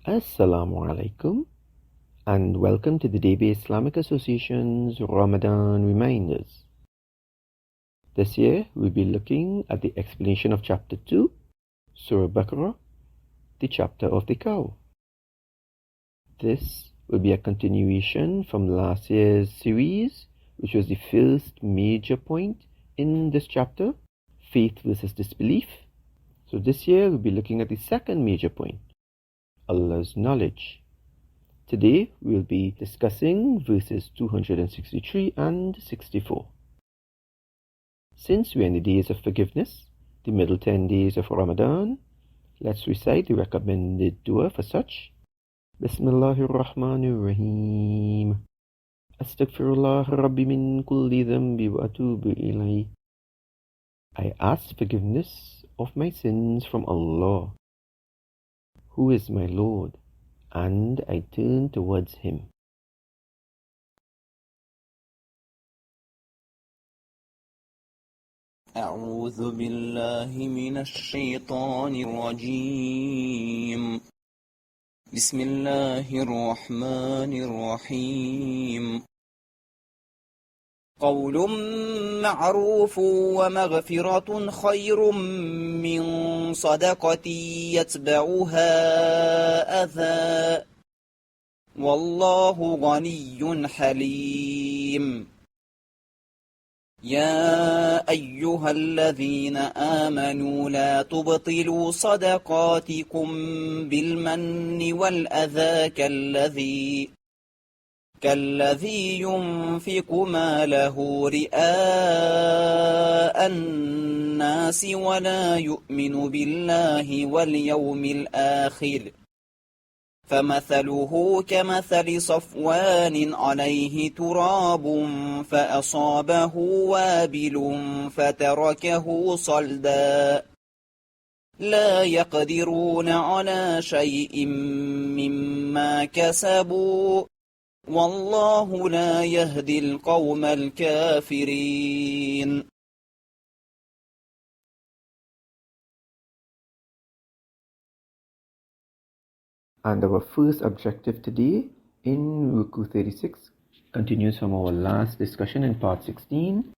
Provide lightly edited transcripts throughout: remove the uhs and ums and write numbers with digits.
Assalamu alaikum and welcome to the Debe Islamic Association's Ramadan Reminders. This year we'll be looking at the explanation of chapter 2, Surah Baqarah, the chapter of the cow. This will be a continuation from last year's series, which was the first major point in this chapter, faith versus disbelief. So this year we'll be looking at the second major point, Allah's knowledge. Today we'll be discussing verses 263 and 64. Since we're in the days of forgiveness, the middle 10 days of Ramadan, let's recite the recommended dua for such. Bismillahir Rahmanir Rahim. Astaghfirullah Rabbi min kulli dhanbi wa atubu ilayh. I ask forgiveness of my sins from Allah, who is my Lord, and I turn towards Him. أعوذ بالله من الشيطان الرجيم بسم الله الرحمن الرحيم قول معروف ومغفرة خير من صدقة يتبعها أذى والله غني حليم يا أيها الذين آمنوا لا تبطلوا صدقاتكم بالمن والأذى كالذي ينفق ماله رئاء الناس ولا يؤمن بالله واليوم الآخر فمثله كمثل صفوان عليه تراب فأصابه وابل فتركه صلدا لا يقدرون على شيء مما كسبوا والله لا يهدي القوم الكافرين. And our first objective today in Ruku 36 continues from our last discussion in part 16,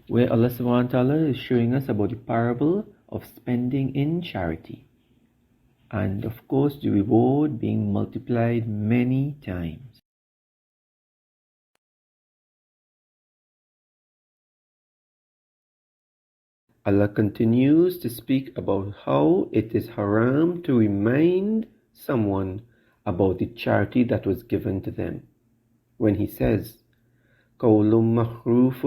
where Allah subhanahu wa ta'ala is showing us about the parable of spending in charity. And of course the reward being multiplied many times. Allah continues to speak about how it is haram to remind someone about the charity that was given to them. When he says, قَوْلٌ مَخْرُوفٌ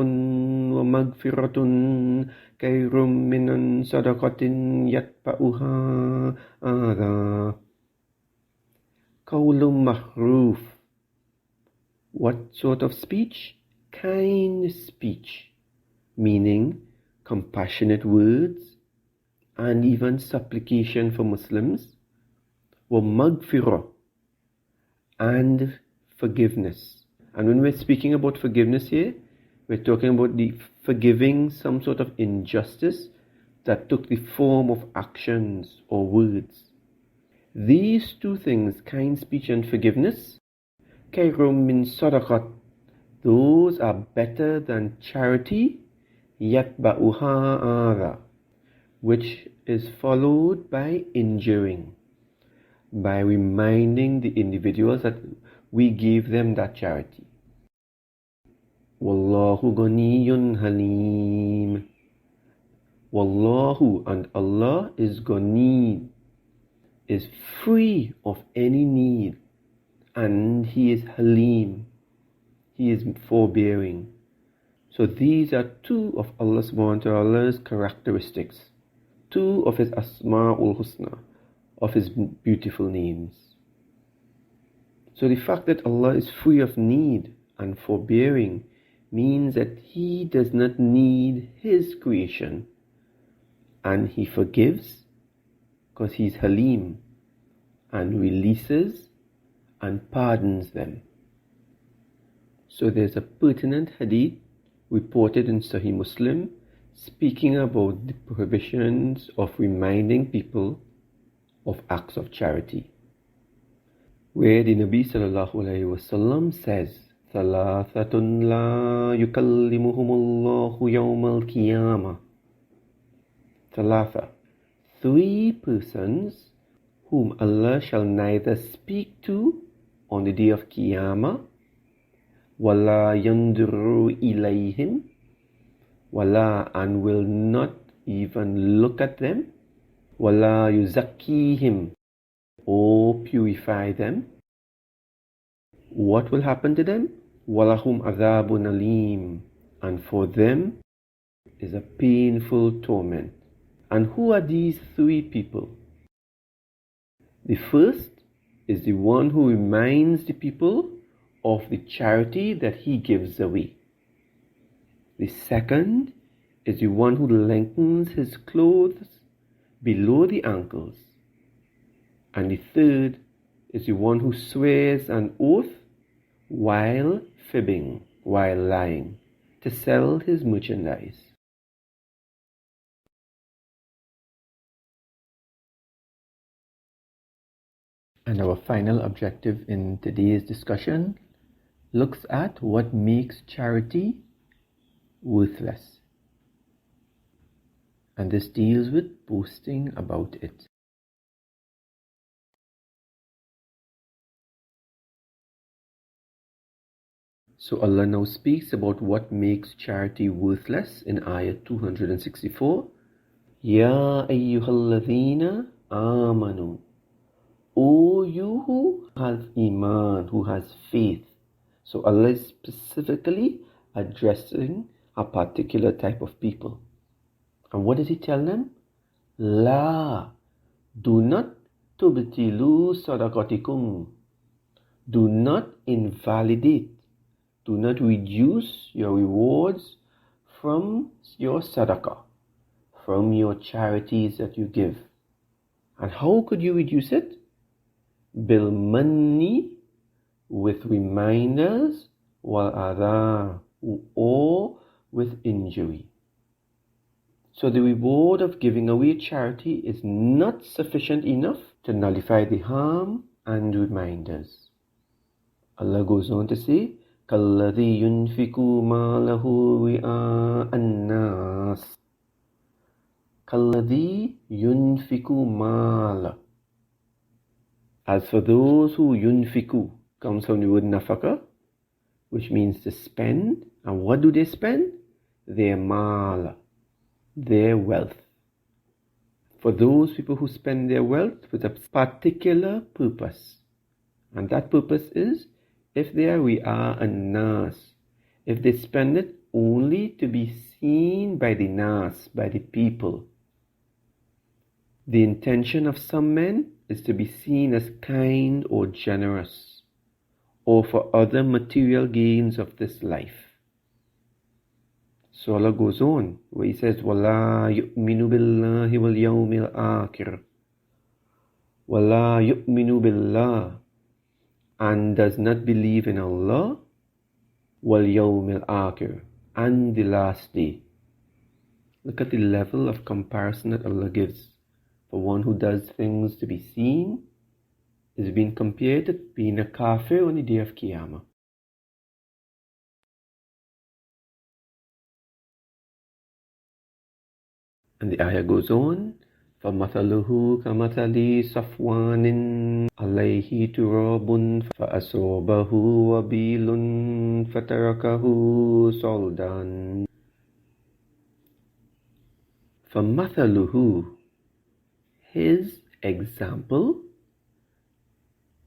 وَمَغْفِرَةٌ خَيْرٌ مِّنْ صَدَقَةٍ يَتْبَعُهَا أَذًى. قَوْلٌ مَخْرُوف. What sort of speech? Kind speech, meaning compassionate words and even supplication for Muslims, were maghfirah and forgiveness. And when we're speaking about forgiveness here, we're talking about the forgiving some sort of injustice that took the form of actions or words. These two things, kind speech and forgiveness, khairum min sadaqat, those are better than charity, yatba'uha adha, which is followed by injuring, by reminding the individuals that we gave them that charity. Wallahu ghaniyyun halim. Wallahu, and Allah is ghani, is free of any need, and He is halim, He is forbearing. So these are two of Allah subhanahu wa ta'ala's characteristics, two of His Asma'ul Husna, of His beautiful names. So the fact that Allah is free of need and forbearing means that He does not need His creation, and He forgives because He's Halim and releases and pardons them. So there's a pertinent hadith reported in Sahih Muslim speaking about the prohibitions of reminding people of acts of charity. where the Nabi sallallahu alayhi wasallam says, ثَلَاثَةٌ لَا يُكَلِّمُهُمُ اللَّهُ يَوْمَ الْقِيَامَةِ. Thalatha, 3 persons whom Allah shall neither speak to on the day of Qiyamah, وَلَا يَنْظُرُ إِلَيْهِمْ, وَلَا, and will not even look at them, وَلَا يُزَكِّيهِمْ, or purify them. What will happen to them? وَلَهُمْ عَذَابٌ أَلِيمٌ, and for them is a painful torment. And who are these 3 people? The first is the one who reminds the people of the charity that he gives away. The second is the one who lengthens his clothes below the ankles. And the third is the one who swears an oath while fibbing, while lying, to sell his merchandise. And our final objective in today's discussion looks at what makes charity worthless. And this deals with boasting about it. So Allah now speaks about what makes charity worthless in Ayah 264. Ya ayyuhalladhina amanu. O you who has iman, who has faith. So Allah is specifically addressing a particular type of people. And what does He tell them? La, do not tubtilu sadaqatikum. Do not invalidate, do not reduce your rewards from your sadaqah, from your charities that you give. And how could you reduce it? Bil manni, with reminders, wal adha, or with injury. So the reward of giving away charity is not sufficient enough to nullify the harm and reminders. Allah goes on to say, كَالَّذِي يُنْفِقُ مَالَهُ رِئَاءَ النَّاسِ. كَالَّذِي يُنْفِقُ مَالَهُ. As for those who yunfiku, comes from the word nafaka, which means to spend. And what do they spend? Their mal, their wealth. For those people who spend their wealth with a particular purpose. And that purpose is, if they are ri'a an-nas, if they spend it only to be seen by the nas, by the people. The intention of some men is to be seen as kind or generous, or for other material gains of this life. So Allah goes on, where He says, وَلَا يُؤْمِنُ بِاللَّهِ وَالْيَوْمِ الْآخِرِ. وَلَا يُؤْمِنُ بِاللَّهِ, and does not believe in Allah, وَالْيَوْمِ الْآخِرِ, and the last day. Look at the level of comparison that Allah gives. For one who does things to be seen is being compared to being a kafir on the day of Qiyamah. And the ayah goes on, فَمَثَلُهُ كَمَثَلِ صَفْوَانٍ عَلَيْهِ تُرَابٌ فَأَصَابَهُ وَبِيلٌ فَتَرَكَهُ صَلْدًا. فَمَثَلُهُ, his example,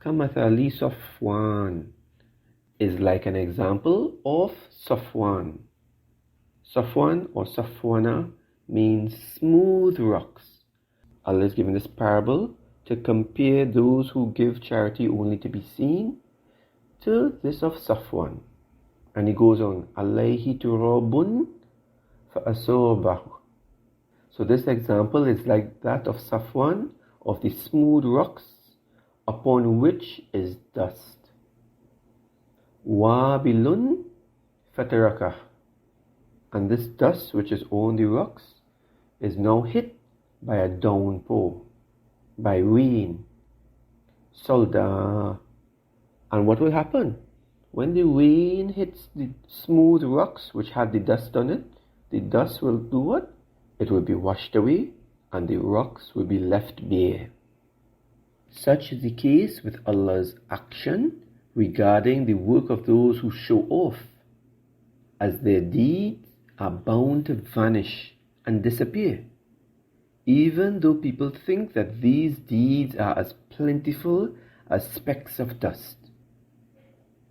كَمَثَلِ صَفْوَانٍ, is like an example of Safwan. Safwan or Safwana means smooth rocks. Allah is giving this parable to compare those who give charity only to be seen to this of Safwan. And He goes on, alayhi turabun fa'asobahu. So this example is like that of Safwan, of the smooth rocks upon which is dust. Wabilun fatarakah. And this dust which is on the rocks is now hit by a downpour, by rain. Solda, And what will happen? When the rain hits the smooth rocks which had the dust on it, the dust will do what? It will be washed away and the rocks will be left bare. Such is the case with Allah's action regarding the work of those who show off, as their deeds are bound to vanish and disappear, even though people think that these deeds are as plentiful as specks of dust.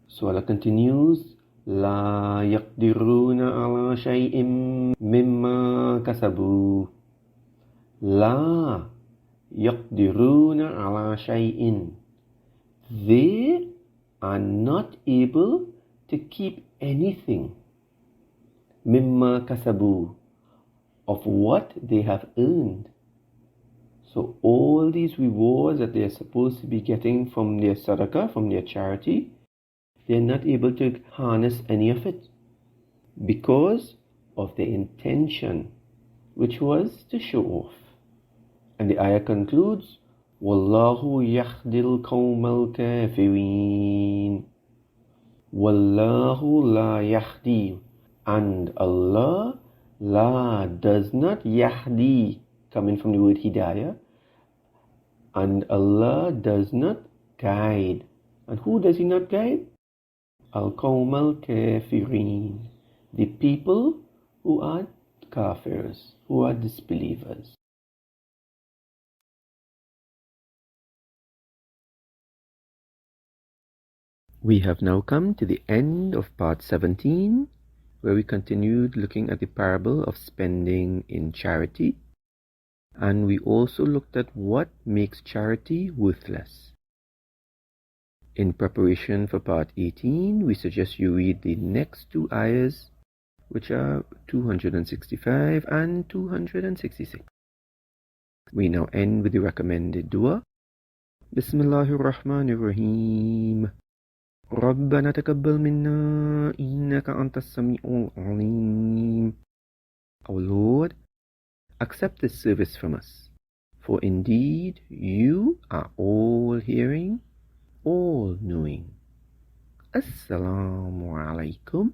So Allah continues, لا يقدرون على شيء مما كسبوا لا يقدرون على شيء. They are not able to keep anything مما كسبوا, of what they have earned. So all these rewards that they are supposed to be getting from their sadaqah, from their charity, they are not able to harness any of it because of their intention, which was to show off. And the ayah concludes, Wallahu yahdil qawmal kafirin. Wallahu la yahdi. And Allah la does not yahdi, coming from the word hidayah, and Allah does not guide. And who does He not guide? Al-Qawm al-Kafirin, the people who are kafirs, who are disbelievers. We have now come to the end of part 17, where we continued looking at the parable of spending in charity, and we also looked at what makes charity worthless. In preparation for part 18, we suggest you read the next two ayahs, which are 265 and 266. We now end with the recommended dua. Bismillahir Rahmanir Rahim. ربنا تقبل منا إنك أنت السميع العليم. Our Lord, accept this service from us, for indeed you are all hearing, all knowing. Assalamu alaikum